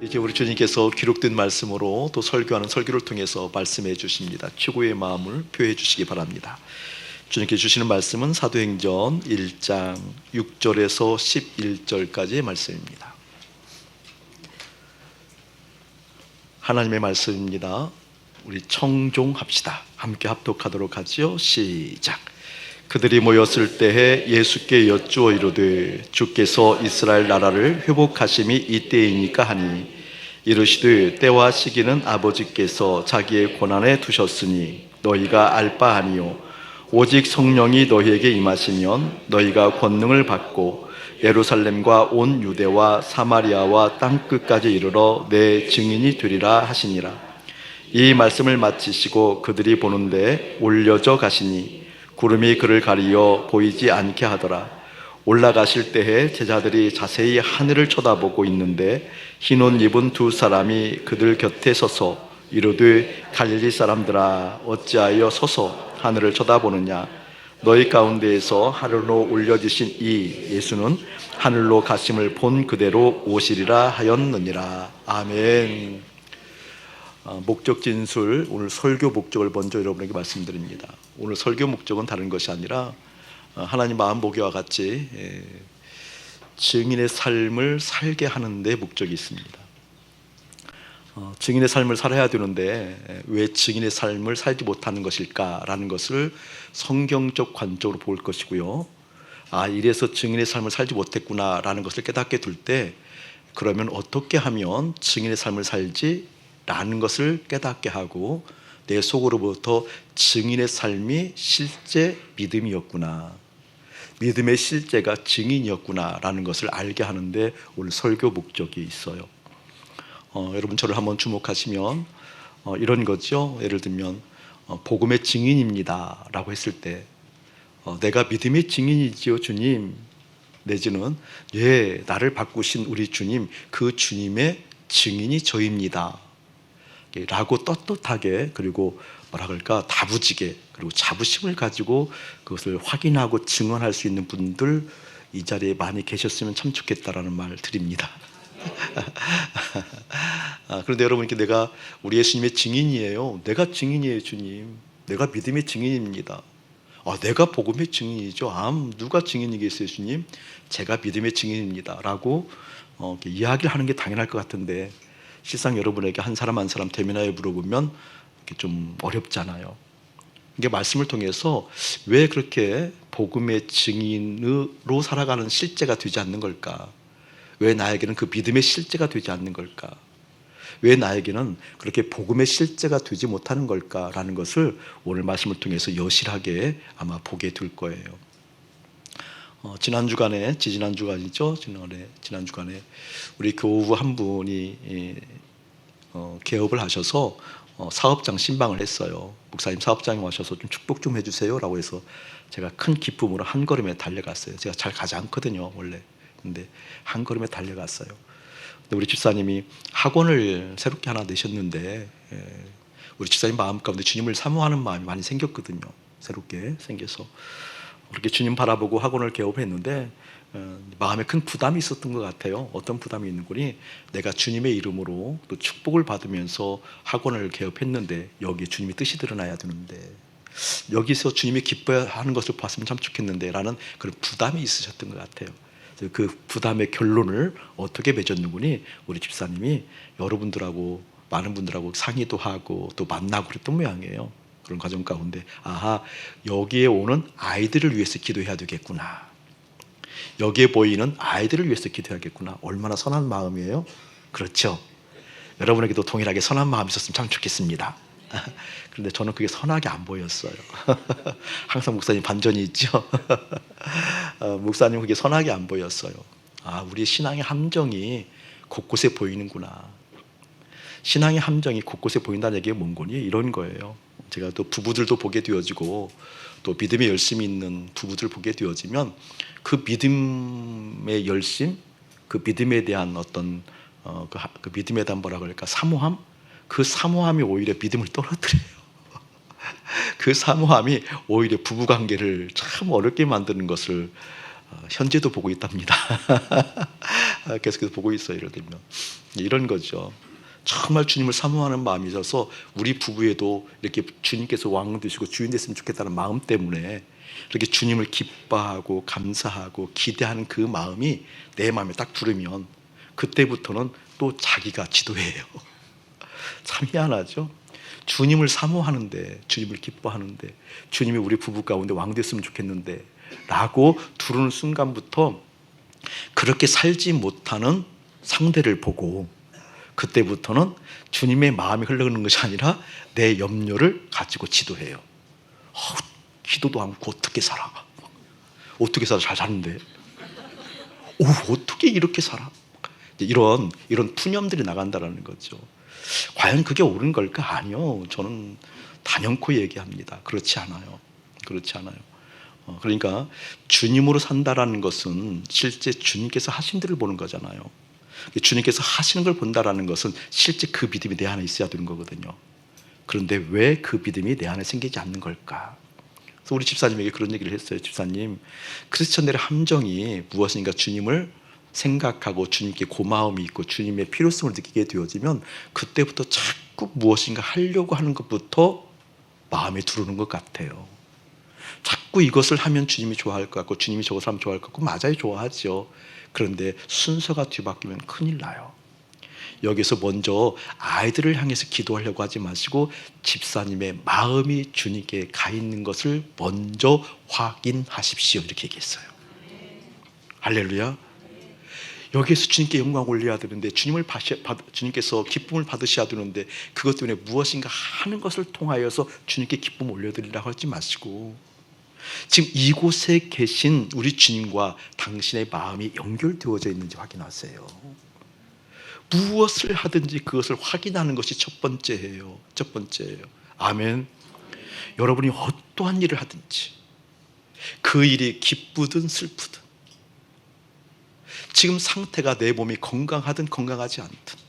이제 우리 주님께서 기록된 말씀으로 또 설교하는 설교를 통해서 말씀해 주십니다. 최고의 마음을 표해 주시기 바랍니다. 주님께 주시는 말씀은 사도행전 1장 6절에서 11절까지의 말씀입니다. 하나님의 말씀입니다. 우리 청종합시다. 함께 합독하도록 하죠. 시작. 그들이 모였을 때에 예수께 여쭈어 이르되 주께서 이스라엘 나라를 회복하심이 이때이니까 하니 이르시되 때와 시기는 아버지께서 자기의 권한에 두셨으니 너희가 알 바 아니요 오직 성령이 너희에게 임하시면 너희가 권능을 받고 예루살렘과 온 유대와 사마리아와 땅끝까지 이르러 내 증인이 되리라 하시니라. 이 말씀을 마치시고 그들이 보는데 올려져 가시니 구름이 그를 가리어 보이지 않게 하더라. 올라가실 때에 제자들이 자세히 하늘을 쳐다보고 있는데 흰 옷 입은 두 사람이 그들 곁에 서서 이르되 갈릴리 사람들아 어찌하여 서서 하늘을 쳐다보느냐. 너희 가운데에서 하늘로 올려지신 이 예수는 하늘로 가심을 본 그대로 오시리라 하였느니라. 아멘. 목적 진술, 오늘 설교 목적을 먼저 여러분에게 말씀드립니다. 오늘 설교 목적은 다른 것이 아니라 하나님 마음 보기와 같이 증인의 삶을 살게 하는 데 목적이 있습니다. 증인의 삶을 살아야 되는데 왜 증인의 삶을 살지 못하는 것일까라는 것을 성경적 관점으로 볼 것이고요. 이래서 증인의 삶을 살지 못했구나라는 것을 깨닫게 될 때 그러면 어떻게 하면 증인의 삶을 살지? 라는 것을 깨닫게 하고 내 속으로부터 증인의 삶이 실제 믿음이었구나, 믿음의 실제가 증인이었구나 라는 것을 알게 하는데 오늘 설교 목적이 있어요. 여러분 저를 한번 주목하시면 이런 거죠. 예를 들면 복음의 증인입니다 라고 했을 때 내가 믿음의 증인이지요 주님, 내지는 나를 바꾸신 우리 주님, 그 주님의 증인이 저입니다 라고 떳떳하게, 그리고 뭐라 그럴까, 다부지게, 그리고 자부심을 가지고 그것을 확인하고 증언할 수 있는 분들 이 자리에 많이 계셨으면 참 좋겠다라는 말 드립니다. 그런데 여러분께 내가 우리 예수님의 증인이에요. 내가 증인이에요 주님, 내가 믿음의 증인입니다. 내가 복음의 증인이죠. 누가 증인이겠어요 주님? 제가 믿음의 증인입니다 라고 이야기를 하는 게 당연할 것 같은데 실상 여러분에게 한 사람 한 사람 대면하여 물어보면 좀 어렵잖아요. 이게 말씀을 통해서 왜 그렇게 복음의 증인으로 살아가는 실제가 되지 않는 걸까? 왜 나에게는 그 믿음의 실제가 되지 않는 걸까? 왜 나에게는 그렇게 복음의 실제가 되지 못하는 걸까라는 것을 오늘 말씀을 통해서 여실하게 아마 보게 될 거예요. 지난 주간에 우리 교우 한 분이 개업을 하셔서 사업장 신방을 했어요. 목사님 사업장에 오셔서 좀 축복 좀 해주세요 라고 해서 제가 큰 기쁨으로 한 걸음에 달려갔어요. 제가 잘 가지 않거든요 원래. 근데 한 걸음에 달려갔어요. 근데 우리 집사님이 학원을 새롭게 하나 내셨는데 우리 집사님 마음 가운데 주님을 사모하는 마음이 많이 생겼거든요. 새롭게 생겨서 그렇게 주님 바라보고 학원을 개업했는데 마음에 큰 부담이 있었던 것 같아요. 어떤 부담이 있는 거니? 내가 주님의 이름으로 또 축복을 받으면서 학원을 개업했는데 여기에 주님의 뜻이 드러나야 되는데 여기서 주님이 기뻐하는 것을 봤으면 참 좋겠는데 라는 그런 부담이 있으셨던 것 같아요. 그 부담의 결론을 어떻게 맺었는 거니? 우리 집사님이 여러분들하고 많은 분들하고 상의도 하고 또 만나고 그랬던 모양이에요. 그런 과정 가운데 여기에 오는 아이들을 위해서 기도해야 되겠구나, 여기에 보이는 아이들을 위해서 기도해야겠구나. 얼마나 선한 마음이에요. 그렇죠. 여러분에게도 동일하게 선한 마음이 있었으면 참 좋겠습니다. 그런데 저는 그게 선하게 안 보였어요. 항상 목사님 반전이 있죠. 목사님 그게 선하게 안 보였어요. 우리 신앙의 함정이 곳곳에 보이는구나. 신앙의 함정이 곳곳에 보인다는 얘기가 뭔 거니? 이런 거예요. 제가 또 부부들도 보게 되어지고 또 믿음에 열심이 있는 부부들 보게 되어지면 그 믿음의 열심, 그 믿음에 대한 어떤 그 믿음에 대한 뭐라 그럴까, 사모함, 그 사모함이 오히려 믿음을 떨어뜨려요. 그 사모함이 오히려 부부관계를 참 어렵게 만드는 것을 현재도 보고 있답니다. 계속해서 보고 있어요. 예를 들면 이런 거죠. 정말 주님을 사모하는 마음이 있어서 우리 부부에도 이렇게 주님께서 왕 되시고 주인 됐으면 좋겠다는 마음 때문에 이렇게 주님을 기뻐하고 감사하고 기대하는 그 마음이 내 마음에 딱 들으면 그때부터는 또 자기가 지도해요. 참 희한하죠. 주님을 사모하는데, 주님을 기뻐하는데, 주님이 우리 부부 가운데 왕 됐으면 좋겠는데 라고 두르는 순간부터 그렇게 살지 못하는 상대를 보고 그때부터는 주님의 마음이 흘러가는 것이 아니라 내 염려를 가지고 지도해요. 기도도 않고 어떻게 살아? 어떻게 살아? 잘 사는데. 어떻게 이렇게 살아? 이런 푸념들이 나간다는 거죠. 과연 그게 옳은 걸까? 아니요. 저는 단연코 얘기합니다. 그렇지 않아요. 그렇지 않아요. 그러니까 주님으로 산다라는 것은 실제 주님께서 하신 대로 보는 거잖아요. 주님께서 하시는 걸 본다라는 것은 실제 그 믿음이 내 안에 있어야 되는 거거든요. 그런데 왜 그 믿음이 내 안에 생기지 않는 걸까? 그래서 우리 집사님에게 그런 얘기를 했어요. 집사님, 크리스천들의 함정이 무엇인가 주님을 생각하고 주님께 고마움이 있고 주님의 필요성을 느끼게 되어지면 그때부터 자꾸 무엇인가 하려고 하는 것부터 마음에 들어오는 것 같아요. 자꾸 이것을 하면 주님이 좋아할 것 같고 주님이 저것을 하면 좋아할 것 같고 맞아요. 좋아하죠. 그런데 순서가 뒤바뀌면 큰일 나요. 여기서 먼저 아이들을 향해서 기도하려고 하지 마시고 집사님의 마음이 주님께 가 있는 것을 먼저 확인하십시오. 이렇게 얘기했어요. 할렐루야. 여기에서 주님께 영광 올려야 되는데 주님께서 기쁨을 받으셔야 되는데 그것 때문에 무엇인가 하는 것을 통하여서 주님께 기쁨을 올려드리라고 하지 마시고 지금 이곳에 계신 우리 주님과 당신의 마음이 연결되어져 있는지 확인하세요. 무엇을 하든지 그것을 확인하는 것이 첫 번째예요. 첫 번째예요. 아멘. 여러분이 어떠한 일을 하든지 그 일이 기쁘든 슬프든 지금 상태가 내 몸이 건강하든 건강하지 않든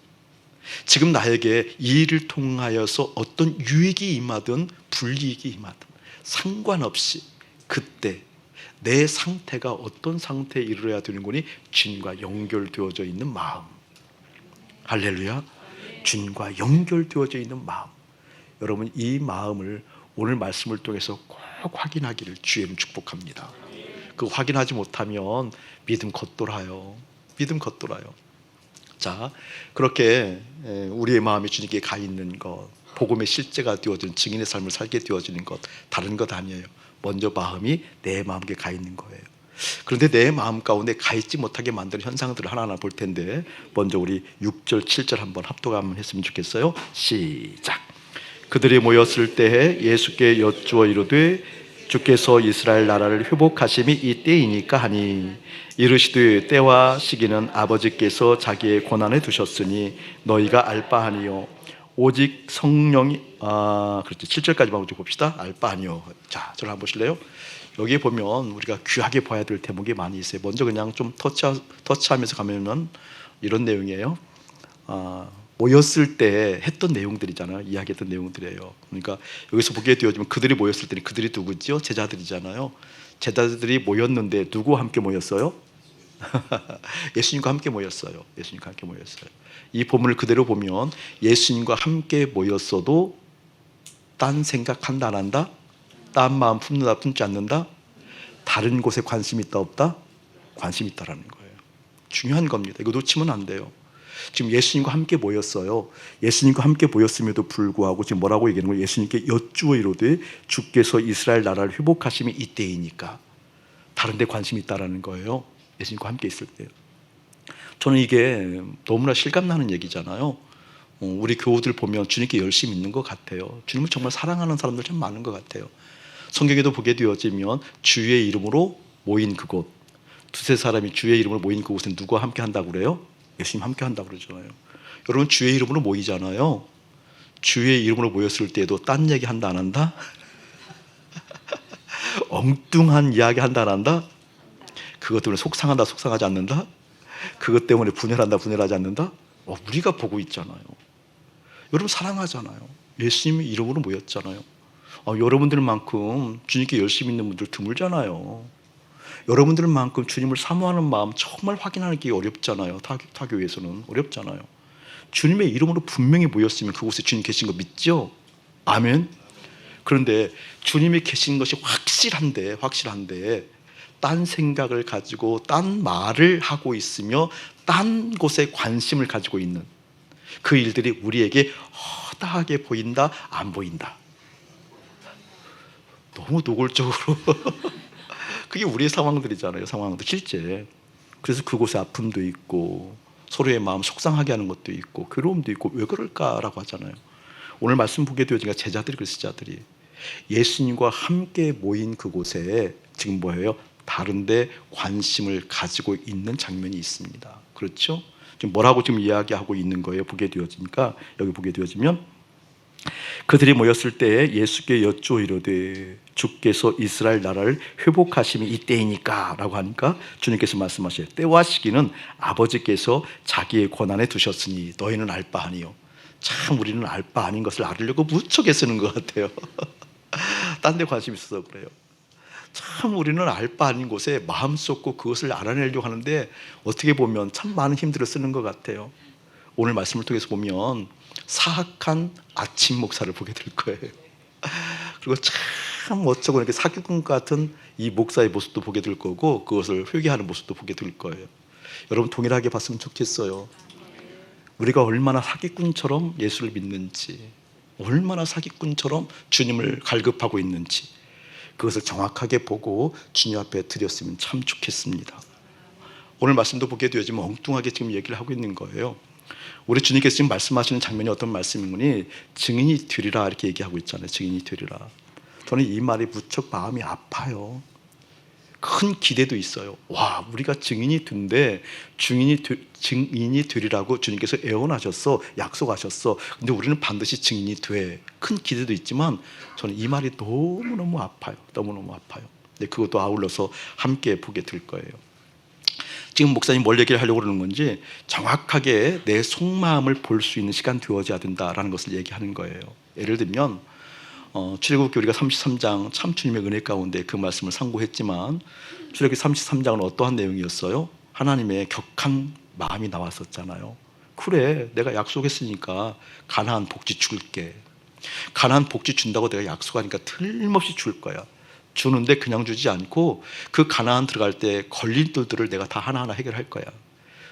지금 나에게 이 일을 통하여서 어떤 유익이 임하든 불이익이 임하든 상관없이 그때 내 상태가 어떤 상태에 이르러야 되는 거니 주님과 연결되어져 있는 마음. 할렐루야. 주님과 연결되어져 있는 마음. 여러분 이 마음을 오늘 말씀을 통해서 꼭 확인하기를 주의는 축복합니다. 그 확인하지 못하면 믿음 겉돌아요. 믿음 겉돌아요. 자, 그렇게 우리의 마음이 주님께 가 있는 것, 복음의 실제가 되어진 증인의 삶을 살게 되어지는 것, 다른 것 아니에요. 먼저 마음이 내 마음에 가 있는 거예요. 그런데 내 마음 가운데 가 있지 못하게 만드는 현상들을 하나하나 볼 텐데 먼저 우리 6절, 7절 한번 합독 한번 했으면 좋겠어요. 시작. 그들이 모였을 때에 예수께 여쭈어 이르되 주께서 이스라엘 나라를 회복하심이 이때이니까 하니 이르시되 때와 시기는 아버지께서 자기의 권한에 두셨으니 너희가 알 바 아니요 오직 성령이 그렇지 7절까지만 좀 봅시다. 알 바 아니요. 자, 저를 한번 보실래요? 여기에 보면 우리가 귀하게 봐야 될 대목이 많이 있어요. 먼저 그냥 좀 터치하면서 가면은 이런 내용이에요. 모였을 때 했던 내용들이잖아요. 이야기했던 내용들이에요. 그러니까 여기서 보게 되어지면 그들이 모였을 때는 그들이 누구죠? 제자들이잖아요. 제자들이 모였는데 누구와 함께 모였어요? 예수님과 함께 모였어요. 예수님과 함께 모였어요. 이 본문을 그대로 보면 예수님과 함께 모였어도 딴 생각한다 안 한다? 딴 마음 품는다 품지 않는다? 다른 곳에 관심 있다 없다? 관심 있다라는 거예요. 중요한 겁니다. 이거 놓치면 안 돼요. 지금 예수님과 함께 모였어요. 예수님과 함께 모였음에도 불구하고 지금 뭐라고 얘기하는 거예요? 예수님께 여쭈어 이르되 주께서 이스라엘 나라를 회복하심이 이때이니까. 다른 데 관심이 있다라는 거예요. 예수님과 함께 있을 때요. 저는 이게 너무나 실감나는 얘기잖아요. 우리 교우들 보면 주님께 열심히 있는 것 같아요. 주님을 정말 사랑하는 사람들 참 많은 것 같아요. 성경에도 보게 되어지면 주의 이름으로 모인 그곳, 두세 사람이 주의 이름으로 모인 그곳에 누구와 함께 한다고 그래요? 예수님 함께 한다고 그러잖아요. 여러분 주의 이름으로 모이잖아요. 주의 이름으로 모였을 때에도 딴 얘기 한다 안 한다? 엉뚱한 이야기 한다 안 한다? 그것 때문에 속상한다 속상하지 않는다? 그것 때문에 분열한다 분열하지 않는다? 우리가 보고 있잖아요. 여러분 사랑하잖아요. 예수님의 이름으로 모였잖아요. 여러분들만큼 주님께 열심히 있는 분들 드물잖아요. 여러분들만큼 주님을 사모하는 마음 정말 확인하는 게 어렵잖아요. 타교에서는 어렵잖아요. 주님의 이름으로 분명히 모였으면 그곳에 주님 계신 거 믿죠? 아멘. 그런데 주님이 계신 것이 확실한데 딴 생각을 가지고 딴 말을 하고 있으며 딴 곳에 관심을 가지고 있는 그 일들이 우리에게 허다하게 보인다, 안 보인다? 너무 노골적으로 그게 우리의 상황들이잖아요. 상황들 실제. 그래서 그곳에 아픔도 있고 서로의 마음 속상하게 하는 것도 있고 괴로움도 있고 왜 그럴까라고 하잖아요. 오늘 말씀 보게 되어지니까 제자들이 그리스도자들이 예수님과 함께 모인 그곳에 지금 뭐예요? 다른데 관심을 가지고 있는 장면이 있습니다. 그렇죠? 지금 뭐라고 지금 이야기하고 있는 거예요? 보게 되어지니까 여기 보게 되어지면 그들이 모였을 때에 예수께 여쭈어 이르되 주께서 이스라엘 나라를 회복하심이 이때이니까 라고 하니까 주님께서 말씀하셔요. 때와 시기는 아버지께서 자기의 권한에 두셨으니 너희는 알 바 아니요. 참 우리는 알 바 아닌 것을 알으려고 무척 애쓰는 것 같아요. 딴 데 관심 있어서 그래요. 참 우리는 알 바 아닌 곳에 마음 쏟고 그것을 알아내려고 하는데 어떻게 보면 참 많은 힘들을 쓰는 것 같아요. 오늘 말씀을 통해서 보면 사악한 아침 목사를 보게 될 거예요. 그리고 참 어쩌고 이렇게 사기꾼 같은 이 목사의 모습도 보게 될 거고 그것을 회개하는 모습도 보게 될 거예요. 여러분 동일하게 봤으면 좋겠어요. 우리가 얼마나 사기꾼처럼 예수를 믿는지, 얼마나 사기꾼처럼 주님을 갈급하고 있는지 그것을 정확하게 보고 주님 앞에 드렸으면 참 좋겠습니다. 오늘 말씀도 보게 되어지면 엉뚱하게 지금 얘기를 하고 있는 거예요. 우리 주님께서 지금 말씀하시는 장면이 어떤 말씀이니 증인이 되리라 이렇게 얘기하고 있잖아요. 증인이 되리라. 저는 이 말이 무척 마음이 아파요. 큰 기대도 있어요. 와, 우리가 증인이 된데 증인이 되리라고 주님께서 애원하셨어, 약속하셨어. 근데 우리는 반드시 증인이 돼. 큰 기대도 있지만 저는 이 말이 너무너무 아파요. 너무너무 아파요. 근데 그것도 아울러서 함께 보게 될 거예요. 지금 목사님 뭘 얘기를 하려고 그러는 건지 정확하게 내 속마음을 볼 수 있는 시간 되어져야 된다라는 것을 얘기하는 거예요. 예를 들면 출애굽기 우리가 33장 참 주님의 은혜 가운데 그 말씀을 상고했지만 출애굽기 33장은 어떠한 내용이었어요? 하나님의 격한 마음이 나왔었잖아요. 그래, 내가 약속했으니까 가나안 복지 줄게. 가나안 복지 준다고 내가 약속하니까 틀림없이 줄 거야. 주는데 그냥 주지 않고 그 가나안 들어갈 때 걸림돌들을 내가 다 하나하나 해결할 거야.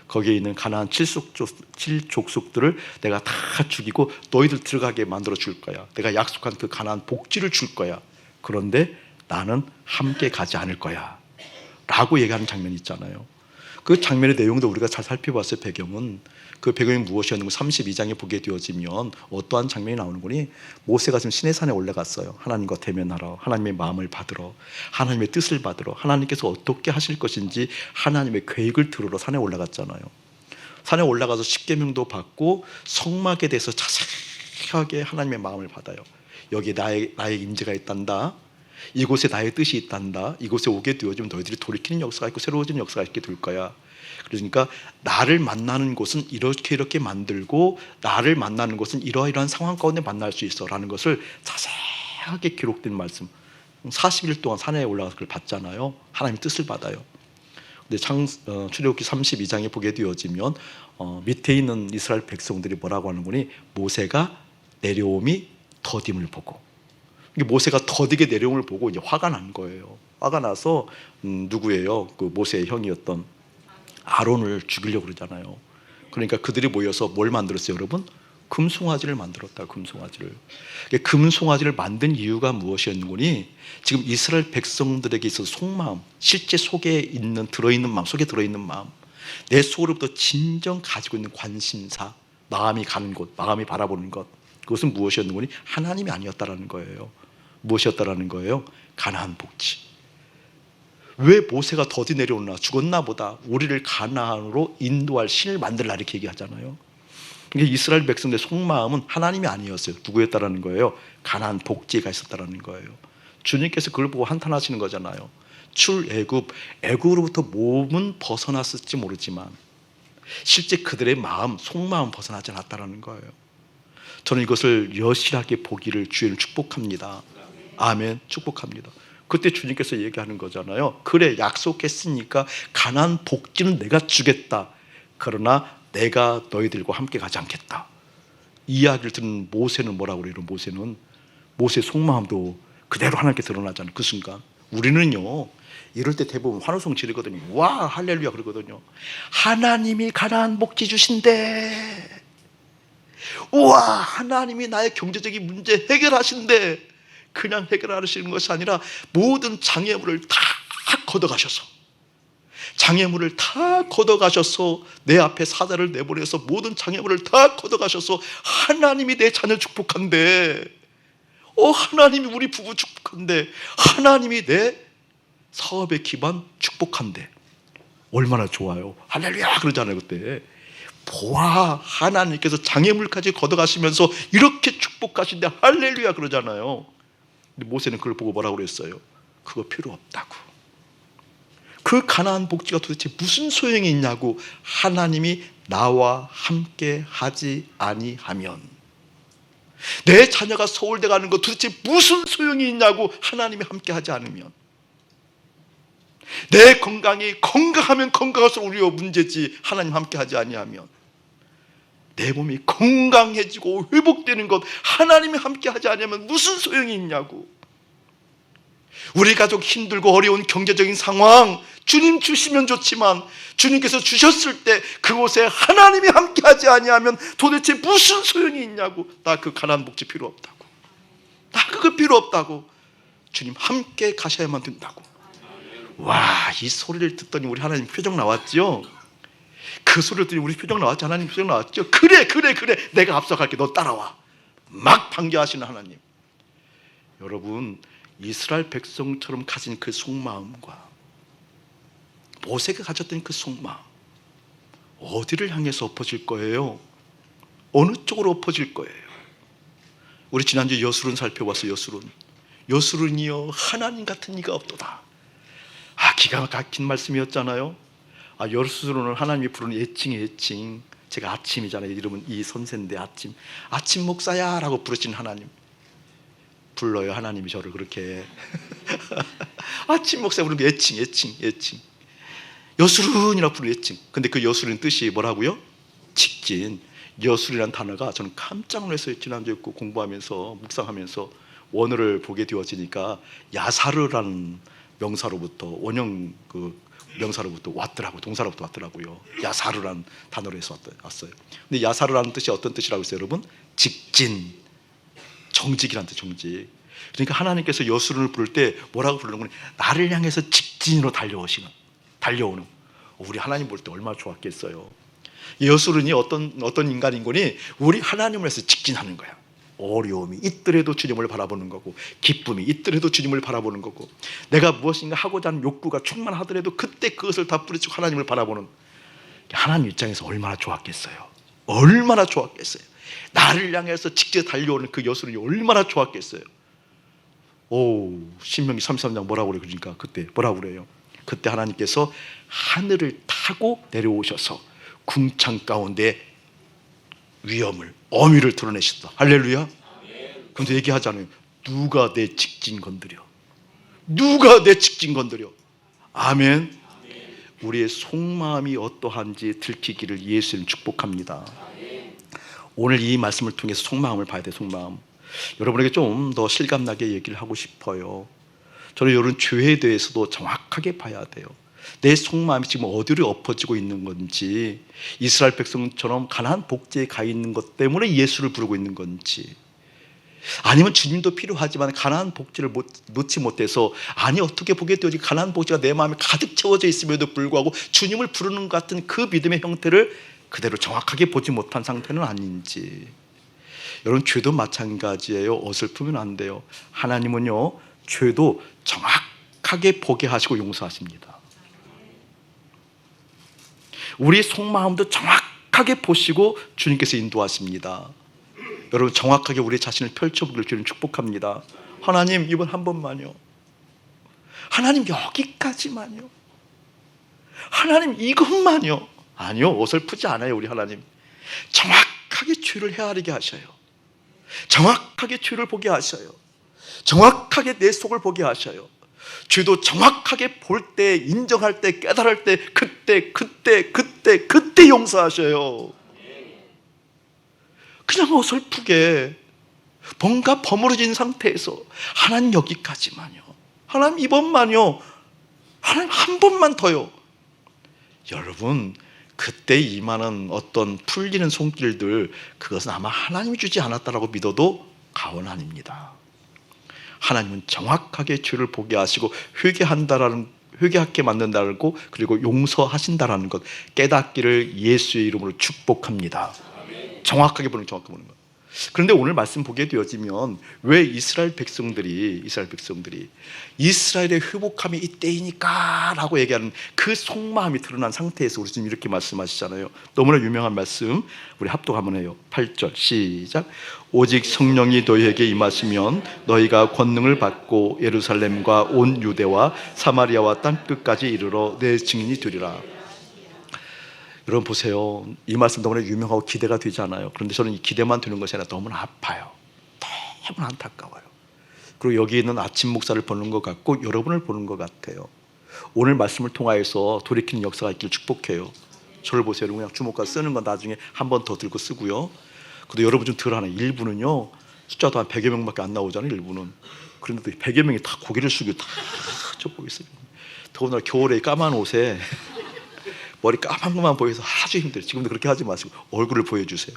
거기에 있는 가나안 7족속들을 내가 다 죽이고 너희들 들어가게 만들어 줄 거야. 내가 약속한 그 가나안 복지를 줄 거야. 그런데 나는 함께 가지 않을 거야 라고 얘기하는 장면이 있잖아요. 그 장면의 내용도 우리가 잘 살펴봤어요. 배경은 그 배경이 무엇이었는가 32장에 보게 되어지면 어떠한 장면이 나오는 거니 모세가 지금 시내산에 올라갔어요. 하나님과 대면하러, 하나님의 마음을 받으러, 하나님의 뜻을 받으러, 하나님께서 어떻게 하실 것인지 하나님의 계획을 들으러 산에 올라갔잖아요. 산에 올라가서 십계명도 받고 성막에 대해서 자세하게 하나님의 마음을 받아요. 여기에 나의 임재가 있단다. 이곳에 나의 뜻이 있단다. 이곳에 오게 되어지면 너희들이 돌이키는 역사가 있고 새로워지는 역사가 있게 될 거야. 그러니까 나를 만나는 곳은 이렇게 만들고 나를 만나는 곳은 이러이러한 상황 가운데 만날 수 있어 라는 것을 자세하게 기록된 말씀. 40일 동안 산에 올라가서 그걸 받잖아요. 하나님의 뜻을 받아요. 근데 출애굽기 32장에 보게 되어지면 밑에 있는 이스라엘 백성들이 뭐라고 하는 거니 모세가 내려옴이 더딤을 보고 모세가 더디게 내려옴을 보고 이제 화가 난 거예요. 화가 나서 누구예요? 그 모세의 형이었던 아론을 죽이려고 그러잖아요. 그러니까 그들이 모여서 뭘 만들었어요, 여러분? 금송아지를 만들었다. 금송아지를. 금송아지를 만든 이유가 무엇이었는지 지금 이스라엘 백성들에게 있어서 속마음, 실제 속에 들어있는 마음, 속에 들어있는 마음, 내 속으로부터 진정 가지고 있는 관심사, 마음이 가는 곳, 마음이 바라보는 것, 그것은 무엇이었는지 하나님이 아니었다라는 거예요. 무엇이었다라는 거예요? 가나안 복지. 왜 모세가 더디 내려오나? 죽었나 보다. 우리를 가나안으로 인도할 신을 만들라 이렇게 얘기하잖아요. 이스라엘 백성들의 속마음은 하나님이 아니었어요. 누구였다라는 거예요? 가나안 복지가 있었다라는 거예요. 주님께서 그걸 보고 한탄하시는 거잖아요. 애굽으로부터 몸은 벗어났을지 모르지만 실제 그들의 마음, 속마음 벗어나지 않았다라는 거예요. 저는 이것을 여실하게 보기를 주님을 축복합니다. 아멘. 축복합니다. 그때 주님께서 얘기하는 거잖아요. 그래, 약속했으니까 가나안 복지는 내가 주겠다. 그러나 내가 너희들과 함께 가지 않겠다. 이 이야기를 듣는 모세는 뭐라고 그래요? 모세의 속마음도 그대로 하나님께 드러나잖아요. 그 순간 우리는요, 이럴 때 대부분 환호성 지르거든요. 와 할렐루야 그러거든요. 하나님이 가나안 복지 주신대. 우와, 하나님이 나의 경제적인 문제 해결하신대. 그냥 해결하시는 것이 아니라 모든 장애물을 다 걷어가셔서, 장애물을 다 걷어가셔서 내 앞에 사자를 내보내서 모든 장애물을 다 걷어가셔서 하나님이 내 자녀 축복한대. 하나님이 우리 부부 축복한대. 하나님이 내 사업의 기반 축복한대. 얼마나 좋아요. 할렐루야 그러잖아요. 그때 보아, 하나님께서 장애물까지 걷어가시면서 이렇게 축복하신데 할렐루야 그러잖아요. 근데 모세는 그걸 보고 뭐라고 그랬어요? 그거 필요 없다고. 그 가나안 복지가 도대체 무슨 소용이 있냐고. 하나님이 나와 함께 하지 아니하면, 내 자녀가 서울대 가는 거 도대체 무슨 소용이 있냐고. 하나님이 함께 하지 않으면, 내 건강이 건강하면 건강할수록 우리가 문제지. 하나님 함께 하지 아니하면, 내 몸이 건강해지고 회복되는 것 하나님이 함께 하지 않으면 무슨 소용이 있냐고. 우리 가족 힘들고 어려운 경제적인 상황 주님 주시면 좋지만 주님께서 주셨을 때 그곳에 하나님이 함께 하지 아니하면 도대체 무슨 소용이 있냐고. 나 그 가나안 복지 필요 없다고. 나 그거 필요 없다고. 주님 함께 가셔야만 된다고. 와, 이 소리를 듣더니 우리 하나님 표정 나왔죠? 그 소리를 듣더니 우리 표정 나왔죠? 하나님 표정 나왔죠? 그래 내가 앞서갈게. 너 따라와. 막 반겨하시는 하나님. 여러분, 이스라엘 백성처럼 가진 그 속마음과 모세가 가졌던 그 속마음, 어디를 향해서 엎어질 거예요? 어느 쪽으로 엎어질 거예요? 우리 지난주에 여술은 살펴봤어요. 여술은이요, 하나님 같은 이가 없도다. 기가 막힌 말씀이었잖아요. 여술은 하나님이 부르는 애칭. 제가 아침이잖아요. 이름은 이 선생인데 아침 목사야 라고 부르신 하나님. 불러요, 하나님이 저를 그렇게. 아침 목사 부르는 애칭. 여술은이라고 부르는 애칭. 근데 그 여술은 뜻이 뭐라고요? 직진. 여술이라는 단어가 저는 깜짝 놀랐어요. 지난주에 공부하면서 묵상하면서 원어를 보게 되어지니까 야사르라는 명사로부터, 원형 명사로부터 왔더라고요. 동사로부터 왔더라고요. 야사르라는 단어로 해서 왔어요. 근데 야사르라는 뜻이 어떤 뜻이라고 했어요, 여러분? 직진, 정직이라는 뜻, 정직. 그러니까 하나님께서 여수론을 부를 때 뭐라고 부르는 거니? 나를 향해서 직진으로 달려오는. 우리 하나님 볼 때 얼마나 좋았겠어요. 여수론이 어떤 인간인 거니? 우리 하나님을 해서 직진하는 거야. 어려움이 있더라도 주님을 바라보는 거고, 기쁨이 있더라도 주님을 바라보는 거고, 내가 무엇인가 하고자 하는 욕구가 충만하더라도 그때 그것을 다 뿌리치고 하나님을 바라보는. 하나님 입장에서 얼마나 좋았겠어요. 얼마나 좋았겠어요. 나를 향해서 직접 달려오는 그 여수론이 얼마나 좋았겠어요. 신명기 33장 뭐라고 그래? 그러니까 그때 뭐라고 그래요? 그때 하나님께서 하늘을 타고 내려오셔서 궁창 가운데 위엄을, 어미를 드러내셨다. 할렐루야. 그런데 얘기하잖아요. 누가 내 직진 건드려? 아멘. 우리의 속마음이 어떠한지 들키기를 예수님 축복합니다. 오늘 이 말씀을 통해서 속마음을 봐야 돼. 속마음. 여러분에게 좀 더 실감나게 얘기를 하고 싶어요. 저는 이런 죄에 대해서도 정확하게 봐야 돼요. 내 속마음이 지금 어디로 엎어지고 있는 건지, 이스라엘 백성처럼 가나안 복지에 가 있는 것 때문에 예수를 부르고 있는 건지, 아니면 주님도 필요하지만 가나안 복지를 놓지 못해서, 어떻게 보게 되지? 가나안 복지가 내 마음에 가득 채워져 있음에도 불구하고 주님을 부르는 것 같은 그 믿음의 형태를 그대로 정확하게 보지 못한 상태는 아닌지. 여러분, 죄도 마찬가지예요. 어설프면 안 돼요. 하나님은요, 죄도 정확하게 보게 하시고 용서하십니다. 우리 속마음도 정확하게 보시고 주님께서 인도하십니다. 여러분, 정확하게 우리 자신을 펼쳐보길 주님 축복합니다. 하나님, 이번 한 번만요. 하나님, 여기까지만요. 하나님, 이것만요. 아니요, 어설프지 않아요. 우리 하나님 정확하게 죄를 헤아리게 하셔요. 정확하게 죄를 보게 하셔요. 정확하게 내 속을 보게 하셔요. 죄도 정확하게 볼 때, 인정할 때, 깨달을 때 그때 용서하셔요. 그냥 어설프게 뭔가 버무려진 상태에서 하나님 여기까지만요, 하나님 이번만요, 하나님 한 번만 더요. 여러분, 그때 임하는 어떤 풀리는 손길들, 그것은 아마 하나님이 주지 않았다라고 믿어도 과언 아닙니다. 하나님은 정확하게 죄를 보게 하시고 회개하게 만든다고, 그리고 용서하신다라는 것 깨닫기를 예수의 이름으로 축복합니다. 정확하게 보는 것. 그런데 오늘 말씀 보게 되어지면 왜 이스라엘 백성들이 이스라엘의 회복함이 이때이니까 라고 얘기하는 그 속마음이 드러난 상태에서 우리 지금 이렇게 말씀하시잖아요. 너무나 유명한 말씀, 우리 합독 한번 해요. 8절 시작. 오직 성령이 너희에게 임하시면 너희가 권능을 받고 예루살렘과 온 유대와 사마리아와 땅끝까지 이르러 내 증인이 되리라. 여러분 보세요. 이 말씀 너무나 유명하고 기대가 되잖아요. 그런데 저는 이 기대만 되는 것이 아니라 너무나 아파요. 너무나 안타까워요. 그리고 여기 있는 아침 목사를 보는 것 같고 여러분을 보는 것 같아요. 오늘 말씀을 통하여서 돌이키는 역사가 있길 축복해요. 저를 보세요. 여러분, 그냥 주목과 쓰는 건 나중에 한 번 더 들고 쓰고요. 그래도 여러분 좀 들어하나, 일부는요 숫자도 한 100여 명밖에 안 나오잖아요. 일부는. 그런데 100여 명이 다 고개를 숙이고 다 쳐보고 있어요. 더군다나 겨울에 까만 옷에 머리 까만 것만 보여서 아주 힘들어요. 지금도 그렇게 하지 마시고 얼굴을 보여주세요.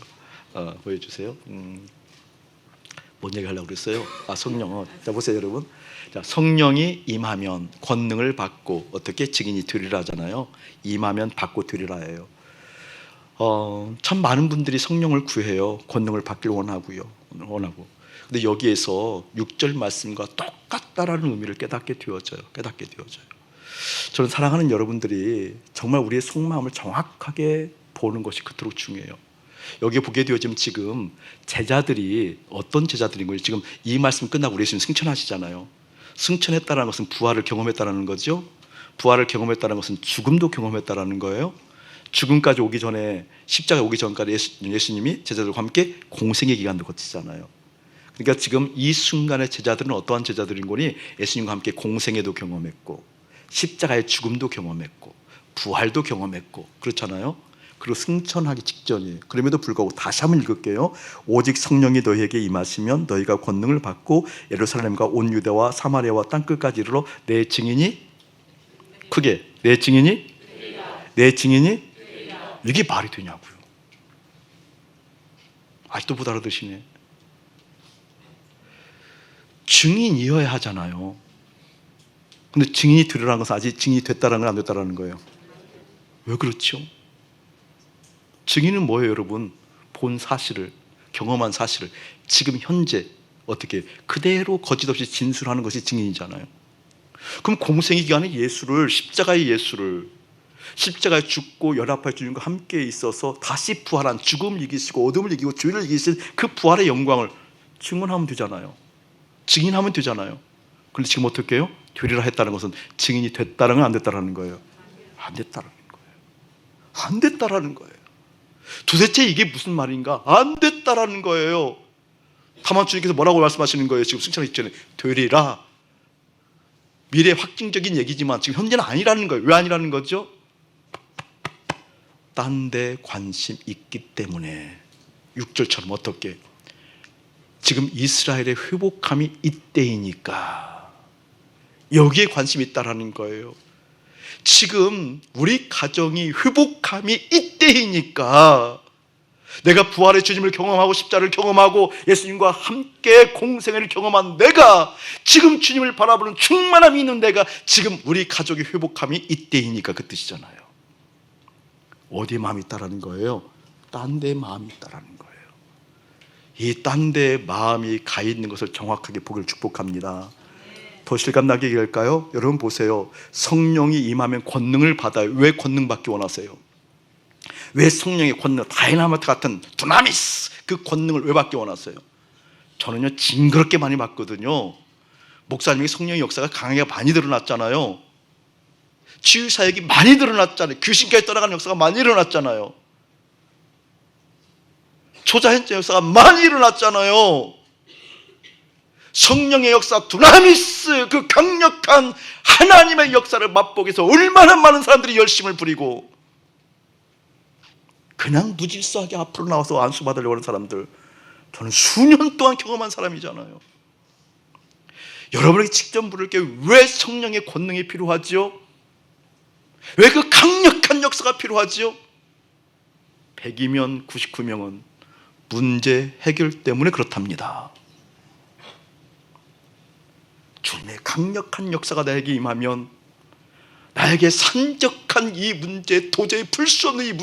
보여주세요. 뭔 얘기 하려고 그랬어요? 성령. 자, 보세요 여러분. 자, 성령이 임하면 권능을 받고 어떻게 증인이 되리라 하잖아요. 임하면 받고 되리라예요. 참 많은 분들이 성령을 구해요. 권능을 받길 원하고. 근데 여기에서 6절 말씀과 똑같다라는 의미를 깨닫게 되어져요. 저는 사랑하는 여러분들이 정말 우리의 속마음을 정확하게 보는 것이 그토록 중요해요. 여기 보게 되어지면 지금 제자들이 어떤 제자들인 거예요? 지금 이 말씀 끝나고 우리 예수님 승천하시잖아요. 승천했다는 것은 부활을 경험했다는 거죠. 부활을 경험했다는 것은 죽음도 경험했다는 거예요. 죽음까지 오기 전에, 십자가에 오기 전까지 예수님이 제자들과 함께 공생의 기간도 거치잖아요. 그러니까 지금 이 순간의 제자들은 어떠한 제자들인 거니? 예수님과 함께 공생애도 경험했고 십자가의 죽음도 경험했고 부활도 경험했고 그렇잖아요. 그리고 승천하기 직전이에요. 그럼에도 불구하고 다시 한번 읽을게요. 오직 성령이 너희에게 임하시면 너희가 권능을 받고 예루살렘과 온 유대와 사마리아와 땅끝까지 이르러 내 증인이, 크게 내 증인이, 이게 말이 되냐고요. 아직도 못 알아듣시네. 증인이어야 하잖아요. 근데 증인이 되리라는 것은 아직 증인이 됐다는 건 안 됐다는 거예요. 왜 그렇죠? 증인은 뭐예요 여러분? 본 사실을, 경험한 사실을 지금 현재 어떻게 그대로 거짓없이 진술하는 것이 증인이잖아요. 그럼 공생의 기간에 예수를, 십자가의 예수를, 십자가에 죽고 연합할 주님과 함께 있어서 다시 부활한, 죽음을 이기시고 어둠을 이기고 죄를 이기신 그 부활의 영광을 증언하면 되잖아요. 증인하면 되잖아요. 그런데 지금 어떻게 해요? 되리라 했다는 것은 증인이 됐다는 건 안 됐다라는 거예요. 안 됐다라는 거예요. 도대체 이게 무슨 말인가? 안 됐다라는 거예요. 다만 주님께서 뭐라고 말씀하시는 거예요? 지금 승천하기 전에 되리라. 미래 확증적인 얘기지만 지금 현재는 아니라는 거예요. 왜 아니라는 거죠? 딴 데 관심 있기 때문에. 6절처럼 어떻게? 지금 이스라엘의 회복함이 이때이니까 여기에 관심이 있다라는 거예요. 지금 우리 가정이 회복함이 이때이니까 내가 부활의 주님을 경험하고 십자를 경험하고 예수님과 함께 공생애를 경험한 내가, 지금 주님을 바라보는 충만함이 있는 내가, 지금 우리 가족의 회복함이 이때이니까 그 뜻이잖아요. 어디에 마음이 있다라는 거예요? 딴 데에 마음이 있다라는 거예요. 이 딴 데에 마음이 가 있는 것을 정확하게 보기를 축복합니다. 더 실감나게 얘기할까요? 여러분 보세요. 성령이 임하면 권능을 받아요. 왜 권능 받기 원하세요? 왜 성령의 권능, 다이나마이트 같은 두나미스, 그 권능을 왜 받기 원하세요? 저는요 징그럽게 많이 받거든요. 목사님이 성령의 역사가 강하게 많이 드러났잖아요. 치유사역이 많이 드러났잖아요. 귀신까지 떠나가는 역사가 많이 일어났잖아요. 초자연적 역사가 많이 일어났잖아요. 성령의 역사, 두나미스, 그 강력한 하나님의 역사를 맛보기 위해서 얼마나 많은 사람들이 열심을 부리고, 그냥 무질서하게 앞으로 나와서 안수받으려고 하는 사람들, 저는 수년 동안 경험한 사람이잖아요. 여러분에게 직접 물을 게, 왜 성령의 권능이 필요하지요? 왜 그 강력한 역사가 필요하지요? 100이면 99명은 문제 해결 때문에 그렇답니다. 주님의 강력한 역사가 나에게 임하면, 나에게 산적한 이 문제, 도저히 풀 수 없는 이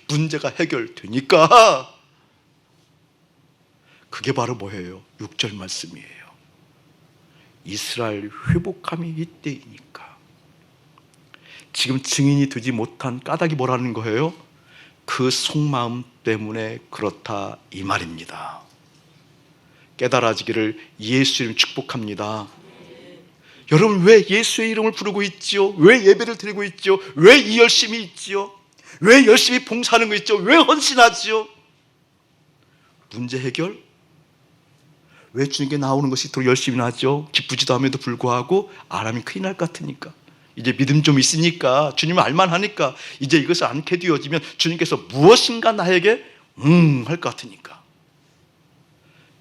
문제가 해결되니까, 그게 바로 뭐예요? 6절 말씀이에요. 이스라엘 회복함이 이때이니까. 지금 증인이 되지 못한 까닭이 뭐라는 거예요? 그 속마음 때문에 그렇다, 이 말입니다. 깨달아지기를 예수 이름 축복합니다. 여러분, 왜 예수의 이름을 부르고 있지요? 왜 예배를 드리고 있지요? 왜 이 열심이 있지요? 왜 열심히 봉사하는 거 있죠? 왜 헌신하지요? 문제 해결? 왜 주님께 나오는 것이 더 열심히 나죠? 기쁘지도 함에도 불구하고 안 하면 큰일 날 것 같으니까. 이제 믿음 좀 있으니까, 주님을 알만하니까, 이제 이것을 않게 되어지면 주님께서 무엇인가 나에게 할 것 같으니까.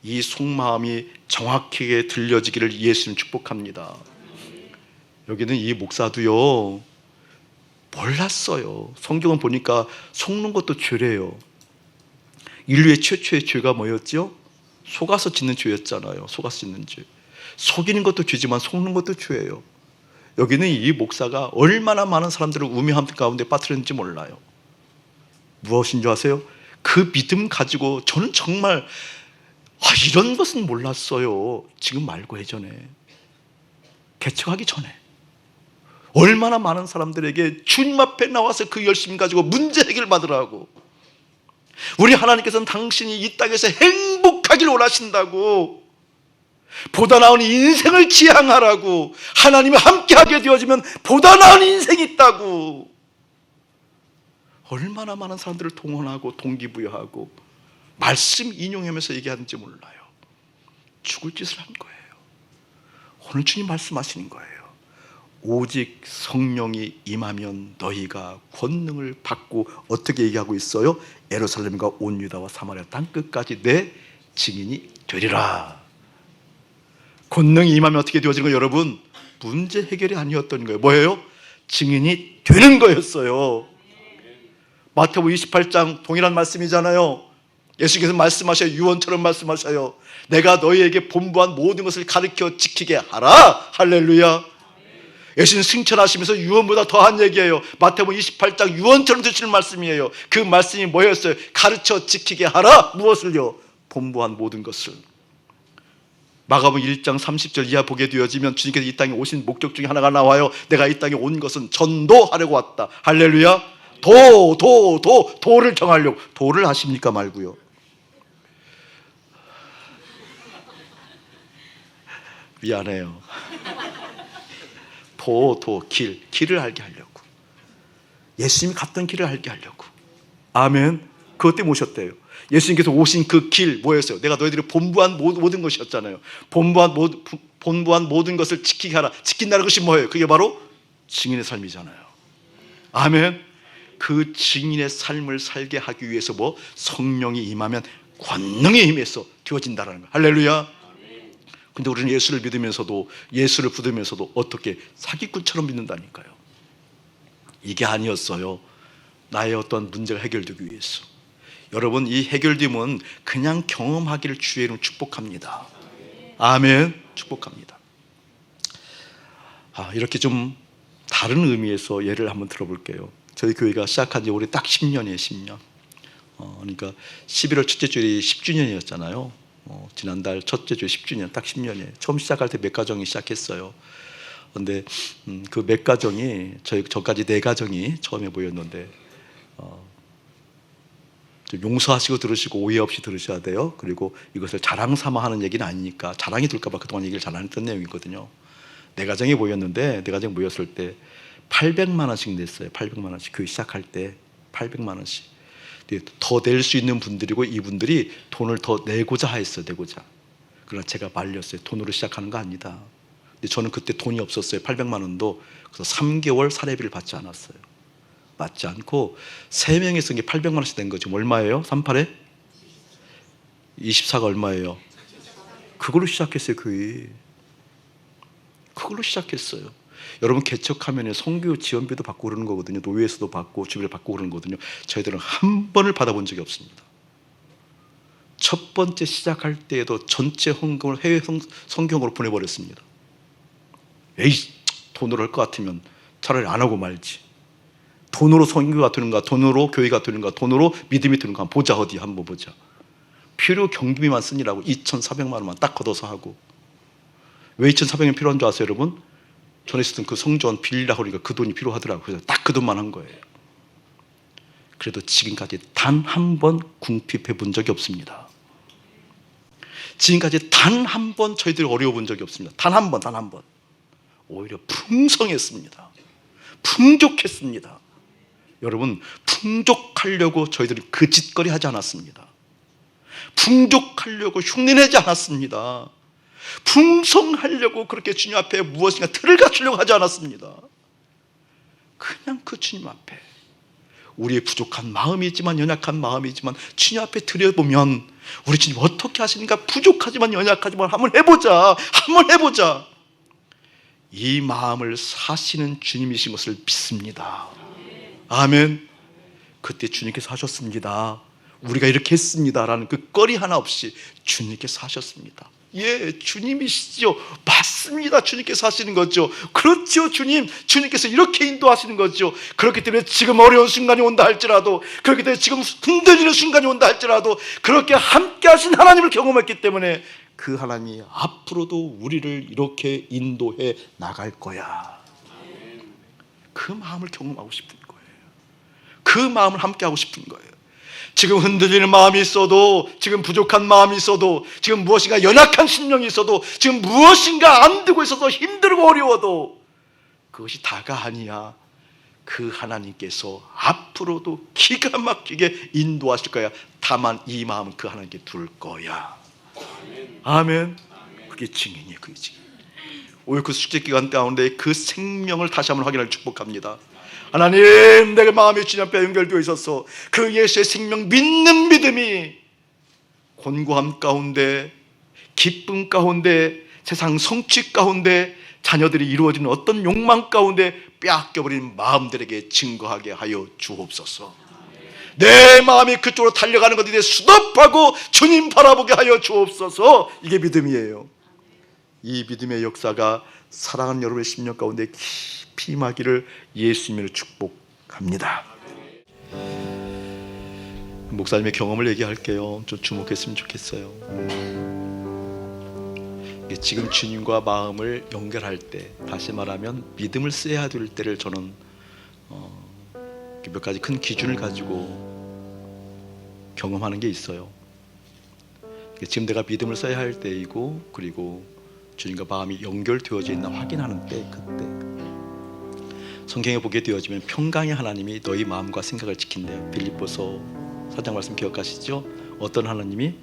이 속마음이 정확하게 들려지기를 예수님 축복합니다. 여기는 이 목사도요, 몰랐어요. 성경은 보니까 속는 것도 죄래요. 인류의 최초의 죄가 뭐였죠? 속아서 짓는 죄였잖아요. 속아서 짓는 죄. 속이는 것도 죄지만 속는 것도 죄예요. 여기는 이 목사가 얼마나 많은 사람들을 우매함 가운데 빠뜨렸는지 몰라요. 무엇인 줄 아세요? 그 믿음 가지고 저는 정말 이런 것은 몰랐어요. 지금 말고 예전에, 개척하기 전에 얼마나 많은 사람들에게 주님 앞에 나와서 그 열심 가지고 문제 해결 받으라고, 우리 하나님께서는 당신이 이 땅에서 행복하길 원하신다고, 보다 나은 인생을 지향하라고, 하나님과 함께하게 되어지면 보다 나은 인생이 있다고, 얼마나 많은 사람들을 동원하고 동기부여하고 말씀 인용하면서 얘기하는지 몰라요. 죽을 짓을 한 거예요. 오늘 주님 말씀하시는 거예요. 오직 성령이 임하면 너희가 권능을 받고, 어떻게 얘기하고 있어요? 예루살렘과 온 유다와 사마리아 땅 끝까지 내 증인이 되리라. 권능이 임하면 어떻게 되어지는 거예요? 여러분, 문제 해결이 아니었던 거예요. 뭐예요? 증인이 되는 거였어요. 마태복음 28장 동일한 말씀이잖아요. 예수께서 말씀하셔요. 유언처럼 말씀하셔요. 내가 너희에게 본부한 모든 것을 가르쳐 지키게 하라. 할렐루야. 예수님 승천하시면서 유언보다 더한 얘기예요. 마태복음 28장 유언처럼 드시는 말씀이에요. 그 말씀이 뭐였어요? 가르쳐 지키게 하라. 무엇을요? 본부한 모든 것을. 마가복음 1장 30절 이하 보게 되어지면 주님께서 이 땅에 오신 목적 중에 하나가 나와요. 내가 이 땅에 온 것은 전도하려고 왔다. 할렐루야. 도를 정하려고. 도를 하십니까 말고요. 미안해요. 길을 알게 하려고. 예수님이 갔던 길을 알게 하려고. 아멘. 그것 때문에 오셨대요. 예수님께서 오신 그 길 뭐였어요? 내가 너희들이 본부한 모든 것이었잖아요. 본부한 모든 것을 지키게 하라. 지킨다는 것이 뭐예요? 그게 바로 증인의 삶이잖아요. 아멘. 그 증인의 삶을 살게 하기 위해서 성령이 임하면 권능에 임해서 되어진다는 거예요. 할렐루야. 근데 우리는 예수를 믿으면서도, 예수를 붙으면서도 어떻게 사기꾼처럼 믿는다니까요. 이게 아니었어요. 나의 어떤 문제가 해결되기 위해서. 여러분, 이 해결됨은 그냥 경험하기를 주의 이름으로 축복합니다. 아멘. 축복합니다. 이렇게 좀 다른 의미에서 예를 한번 들어볼게요. 저희 교회가 시작한 지 올해 딱 10년이에요. 10년. 그러니까 11월 첫째 주일이 10주년이었잖아요. 지난달 첫째 주 10주년, 딱 10년이에요. 처음 시작할 때 몇 가정이 시작했어요. 그런데 그 몇 가정이, 저까지 4가정이 처음에 모였는데, 좀 용서하시고 들으시고 오해 없이 들으셔야 돼요. 그리고 이것을 자랑 삼아 하는 얘기는 아니니까, 자랑이 될까 봐 그동안 얘기를 잘 안 했던 내용이거든요. 4가정이 모였는데, 4가정 모였을 때 800만 원씩 냈어요. 800만 원씩. 교회 시작할 때 800만 원씩. 더 낼 수 있는 분들이고, 이분들이 돈을 더 내고자 했어요. 내고자. 그러나 제가 말렸어요. 돈으로 시작하는 거 아니다. 근데 저는 그때 돈이 없었어요. 800만 원도. 그래서 3개월 사례비를 받지 않았어요. 받지 않고 3명이서 이게 800만 원씩 된 거죠. 얼마예요? 38에? 24가 얼마예요? 그걸로 시작했어요. 교회. 그걸로 시작했어요. 여러분 개척하면 선교 지원비도 받고 그러는 거거든요. 노예에서도 받고 주비를 받고 그러는 거거든요. 저희들은 한 번을 받아본 적이 없습니다. 첫 번째 시작할 때에도 전체 헌금을 해외 선교로 보내버렸습니다. 에이, 돈으로 할 것 같으면 차라리 안 하고 말지. 돈으로 선교가 되는가, 돈으로 교회가 되는가, 돈으로 믿음이 되는가 보자. 어디 한번 보자. 필요 경비만 쓰니라고 2,400만 원만 딱 걷어서 하고. 왜 2,400만 필요한 줄 아세요, 여러분? 전에 있었던 그 성전 빌리라고 그러니까 그 돈이 필요하더라고요. 그래서 딱 그 돈만 한 거예요. 그래도 지금까지 단 한 번 궁핍해 본 적이 없습니다. 지금까지 단 한 번 저희들이 어려워 본 적이 없습니다. 단 한 번, 단 한 번. 오히려 풍성했습니다. 풍족했습니다. 여러분, 풍족하려고 저희들이 그 짓거리 하지 않았습니다. 풍족하려고 흉내내지 않았습니다. 풍성하려고 그렇게 주님 앞에 무엇인가 틀을 갖추려고 하지 않았습니다. 그냥 그 주님 앞에 우리의 부족한 마음이지만, 연약한 마음이지만 주님 앞에 드려보면 우리 주님 어떻게 하시는가, 부족하지만 연약하지만 한번 해보자, 한번 해보자. 이 마음을 사시는 주님이신 것을 믿습니다. 아멘. 그때 주님께서 하셨습니다. 우리가 이렇게 했습니다라는 그 거리 하나 없이 주님께서 하셨습니다. 예, 주님이시죠. 맞습니다. 주님께서 하시는 거죠. 그렇죠, 주님. 주님께서 이렇게 인도하시는 거죠. 그렇기 때문에 지금 어려운 순간이 온다 할지라도, 그렇기 때문에 지금 흔들리는 순간이 온다 할지라도 그렇게 함께 하신 하나님을 경험했기 때문에 그 하나님이 앞으로도 우리를 이렇게 인도해 나갈 거야. 그 마음을 경험하고 싶은 거예요. 그 마음을 함께 하고 싶은 거예요. 지금 흔들리는 마음이 있어도, 지금 부족한 마음이 있어도, 지금 무엇인가 연약한 심령이 있어도, 지금 무엇인가 안 되고 있어서 힘들고 어려워도 그것이 다가 아니야. 그 하나님께서 앞으로도 기가 막히게 인도하실 거야. 다만 이 마음은 그 하나님께 둘 거야. 아멘. 그게 증인이에요. 그게 증인. 오늘 그 숙제 기간 가운데 그 생명을 다시 한번 확인할 축복합니다. 하나님, 내 마음이 주님 앞에 연결되어 있어서 그 예수의 생명 믿는 믿음이 곤고함 가운데, 기쁨 가운데, 세상 성취 가운데, 자녀들이 이루어지는 어떤 욕망 가운데 빼앗겨버린 마음들에게 증거하게 하여 주옵소서. 내 마음이 그쪽으로 달려가는 것에 대해 스톱하고 주님 바라보게 하여 주옵소서. 이게 믿음이에요. 이 믿음의 역사가 사랑하는 여러분의 심령 가운데 깊이 임하기를 예수님으로 축복합니다. 목사님의 경험을 얘기할게요. 좀 주목했으면 좋겠어요. 지금 주님과 마음을 연결할 때, 다시 말하면 믿음을 써야 될 때를 저는 몇 가지 큰 기준을 가지고 경험하는 게 있어요. 지금 내가 믿음을 써야 할 때이고, 그리고 주님과 마음이 연결되어져 있나 확인하는 때, 그때 성경에 보게 되어지면 평강의 하나님이 너희 마음과 생각을 지킨대요. 빌립보서 4장 말씀 기억하시죠? 어떤 하나님이?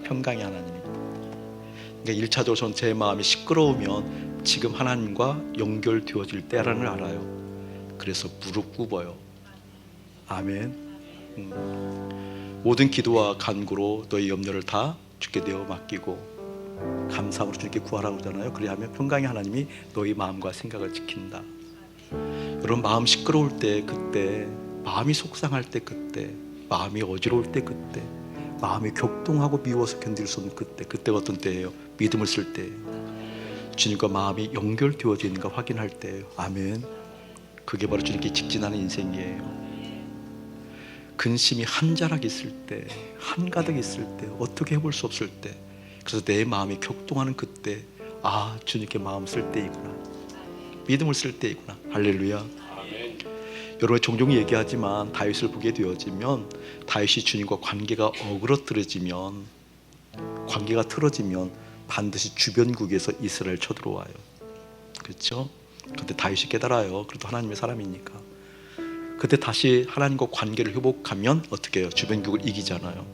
평강의 하나님입니다. 그러니까 1차적으로 저는 제 마음이 시끄러우면 지금 하나님과 연결되어질 때라는 걸 알아요. 그래서 무릎 꿇어요. 아멘. 모든 기도와 간구로 너희 염려를 다 주께 내어 맡기고 감사함으로 주님께 구하라고 그러잖아요. 그리하면 평강의 하나님이 너희 마음과 생각을 지킨다. 여러분, 마음 시끄러울 때, 그때, 마음이 속상할 때, 그때, 마음이 어지러울 때, 그때, 마음이 격동하고 미워서 견딜 수 없는 그때, 그때가 어떤 때예요? 믿음을 쓸 때, 주님과 마음이 연결되어져 있는가 확인할 때예요. 아멘. 그게 바로 주님께 직진하는 인생이에요. 근심이 한 자락 있을 때, 한가득 있을 때, 어떻게 해볼 수 없을 때, 그래서 내 마음이 격동하는 그때, 아, 주님께 마음 쓸 때이구나, 믿음을 쓸 때이구나. 할렐루야. 아멘. 여러분, 종종 얘기하지만 다윗을 보게 되어지면, 다윗이 주님과 관계가 어그러뜨려지면, 관계가 틀어지면 반드시 주변국에서 이스라엘 쳐들어와요. 그렇죠? 그때 다윗이 깨달아요. 그래도 하나님의 사람이니까. 그때 다시 하나님과 관계를 회복하면 어떻게 해요? 주변국을 이기잖아요.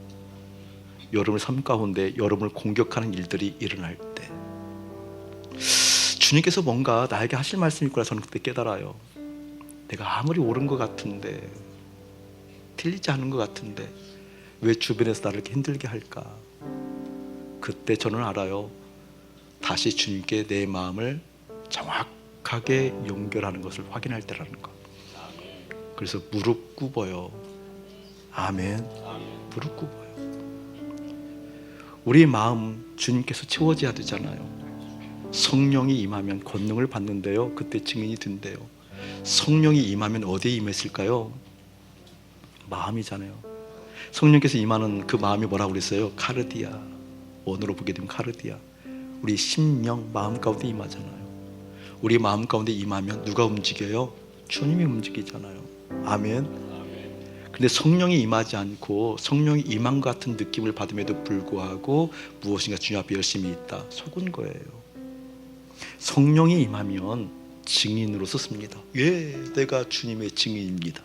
여러분의 삶 가운데 여러분을 공격하는 일들이 일어날 때 주님께서 뭔가 나에게 하실 말씀이 있구나 저는 그때 깨달아요. 내가 아무리 옳은 것 같은데, 틀리지 않은 것 같은데 왜 주변에서 나를 이렇게 힘들게 할까? 그때 저는 알아요. 다시 주님께 내 마음을 정확하게 연결하는 것을 확인할 때라는 것. 그래서 무릎 꿇어요. 아멘. 무릎 꿇어요. 우리 마음 주님께서 채워져야 되잖아요. 성령이 임하면 권능을 받는데요, 그때 증인이 된대요. 성령이 임하면 어디에 임했을까요? 마음이잖아요. 성령께서 임하는 그 마음이 뭐라고 그랬어요? 카르디아. 원어로 보게 되면 카르디아. 우리 심령, 마음 가운데 임하잖아요. 우리 마음 가운데 임하면 누가 움직여요? 주님이 움직이잖아요. 아멘. 근데 성령이 임하지 않고 성령이 임한 것 같은 느낌을 받음에도 불구하고 무엇인가 주님 앞에 열심히 있다, 속은 거예요. 성령이 임하면 증인으로서 씁니다. 예, 내가 주님의 증인입니다.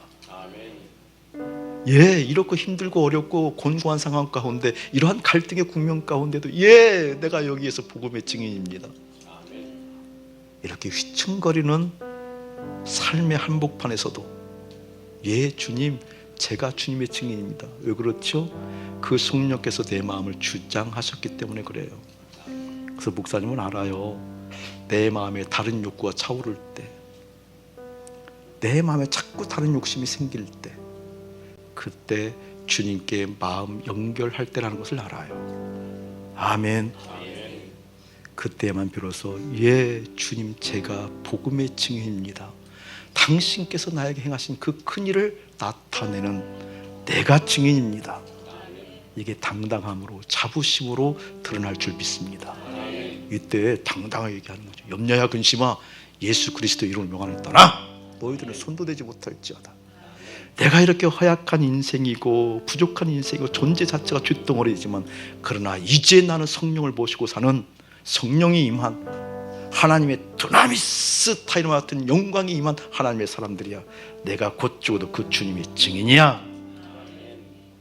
예, 이렇고 힘들고 어렵고 곤고한 상황 가운데, 이러한 갈등의 국면 가운데도 예, 내가 여기에서 복음의 증인입니다. 이렇게 휘청거리는 삶의 한복판에서도 예, 주님, 제가 주님의 증인입니다. 왜 그렇죠? 그 성령께서 내 마음을 주장하셨기 때문에 그래요. 그래서 목사님은 알아요. 내 마음에 다른 욕구가 차오를 때, 내 마음에 자꾸 다른 욕심이 생길 때, 그때 주님께 마음 연결할 때라는 것을 알아요. 아멘. 그때만 비로소 예, 주님, 제가 복음의 증인입니다. 당신께서 나에게 행하신 그 큰 일을 나타내는 내가 증인입니다. 이게 당당함으로, 자부심으로 드러날 줄 믿습니다. 이때 당당하게 얘기하는 거죠. 염려야 근심아, 예수 그리스도 이름을 명하노니 떠나 너희들은 손도 대지 못할지어다. 내가 이렇게 허약한 인생이고 부족한 인생이고 존재 자체가 쇳덩어리지만, 그러나 이제 나는 성령을 모시고 사는, 성령이 임한 하나님의 두나미스 타이노와 같은 영광이 임한 하나님의 사람들이야. 내가 곧 죽어도 그 주님의 증인이야.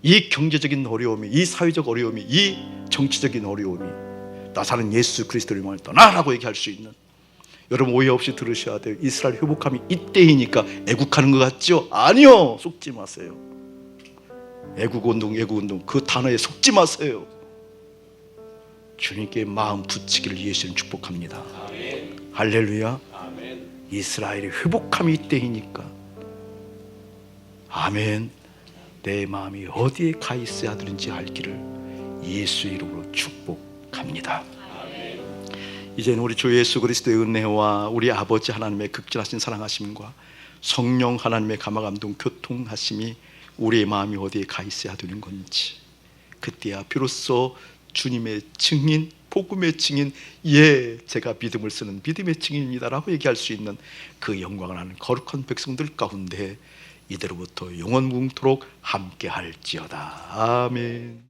이 경제적인 어려움이, 이 사회적 어려움이, 이 정치적인 어려움이 나 사는 예수 그리스도를 명하노니 떠나라고 얘기할 수 있는, 여러분 오해 없이 들으셔야 돼요. 이스라엘 회복함이 이때이니까 애국하는 것 같죠? 아니요, 속지 마세요. 애국운동 그 단어에 속지 마세요. 주님께 마음 붙이기를 예수는 축복합니다. 아멘. 할렐루야. 아멘. 이스라엘의 회복함이 이때이니까 아멘. 내 마음이 어디에 가 있어야 되는지 알기를 예수 이름으로 축복합니다. 이제는 우리 주 예수 그리스도의 은혜와 우리 아버지 하나님의 극진하신 사랑하심과 성령 하나님의 감화감동 교통하심이 우리의 마음이 어디에 가 있어야 되는 건지, 그때야 비로소 주님의 증인, 복음의 증인, 예, 제가 믿음을 쓰는 믿음의 증인입니다 라고 얘기할 수 있는 그 영광을 아는 거룩한 백성들 가운데 이대로부터 영원무궁토록 함께 할지어다. 아멘.